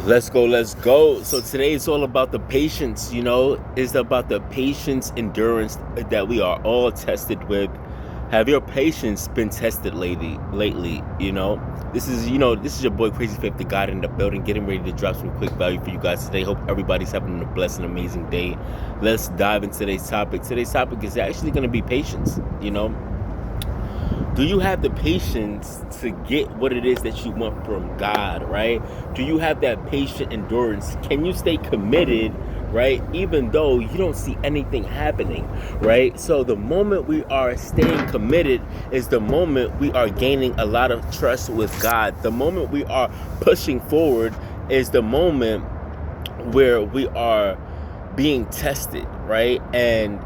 Let's go, let's go. So today is all about the patience, it's about the patience, endurance that we are all tested with. Have your patience been tested lately? This is your boy Crazy Faith, the God in the building, getting ready to drop some quick value for you guys today. Hope everybody's having a blessed and amazing day. Let's dive into today's topic. Today's topic is actually going to be patience. Do you have the patience to get what it is that you want from God, right? Do you have that patient endurance? Can you stay committed, right? Even though you don't see anything happening, right? So the moment we are staying committed is the moment we are gaining a lot of trust with God. The moment we are pushing forward is the moment where we are being tested, right? And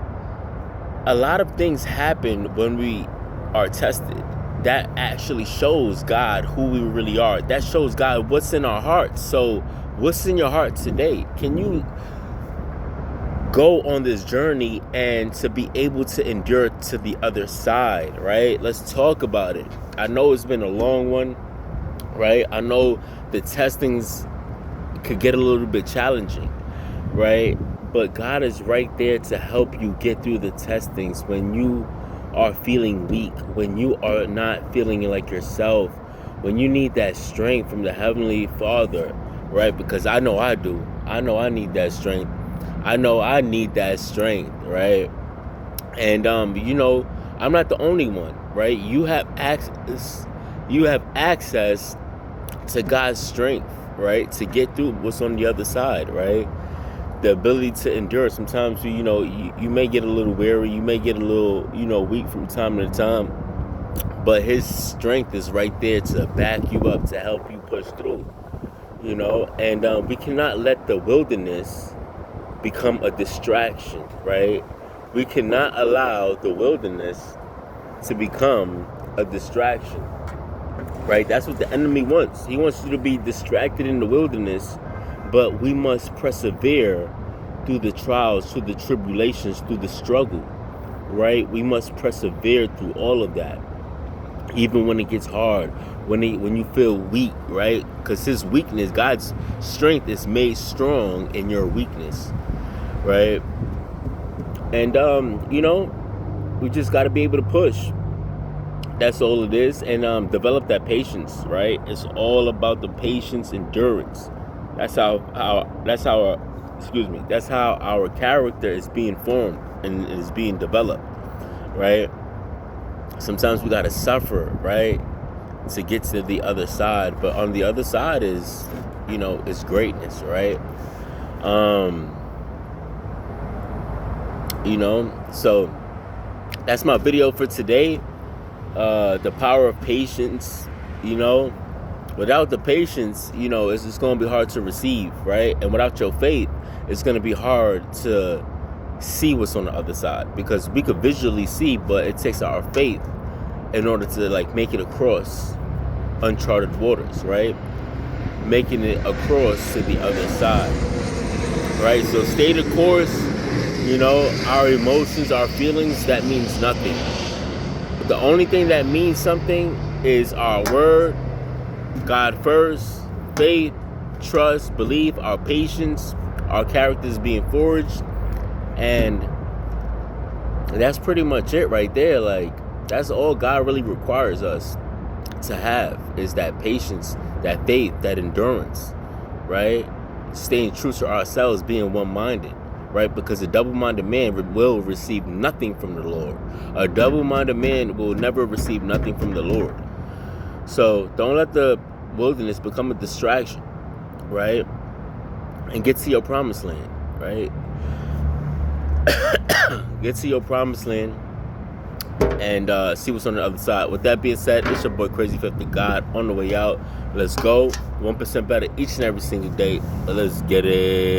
a lot of things happen when we are tested. That actually shows God who we really are. That shows God what's in our hearts. So what's in your heart today? Can you go on this journey and to be able to endure to the other side, right? Let's talk about it. I know it's been a long one, right? I know the testings could get a little bit challenging, right? But God is right there to help you get through the testings when you are feeling weak, when you are not feeling like yourself, when you need that strength from the Heavenly Father, right? Because I know I do. I know I need that strength. I know I need that strength, right? And I'm not the only one, right? You have access to God's strength, right? To get through what's on the other side, right? The ability to endure. Sometimes you may get a little weary, you may get a little weak from time to time, but his strength is right there to back you up, to help you push through. And we cannot let the wilderness become a distraction, right? We cannot allow the wilderness to become a distraction, right? That's what the enemy wants. He wants you to be distracted in the wilderness. But we must persevere through the trials, through the tribulations, through the struggle, right? We must persevere through all of that, even when it gets hard, when you feel weak, right? Because his weakness, God's strength is made strong in your weakness, right? And, we just got to be able to push. That's all it is. And develop that patience, right? It's all about the patience, endurance. That's how our character is being formed and is being developed, right? Sometimes we gotta suffer, right, to get to the other side. But on the other side is, is greatness, right? So that's my video for today. The power of patience, Without the patience, it's just going to be hard to receive, right? And without your faith, it's going to be hard to see what's on the other side, because we could visually see, but it takes our faith in order to make it across uncharted waters, right? Making it across to the other side, right? So stay the course. Our emotions, our feelings, that means nothing. But the only thing that means something is our word, God first, faith, trust, belief, our patience, our characters being forged, and that's pretty much it right there. That's all God really requires us to have, is that patience, that faith, that endurance, right? Staying true to ourselves, being one-minded, right? Because a double-minded man will receive nothing from the Lord. A double-minded man will never receive nothing from the Lord. So don't let the wilderness become a distraction, right? And get to your promised land, right? Get to your promised land and see what's on the other side. With that being said, it's your boy Crazy Faith, the God, on the way out. Let's go. 1% better each and every single day. Let's get it.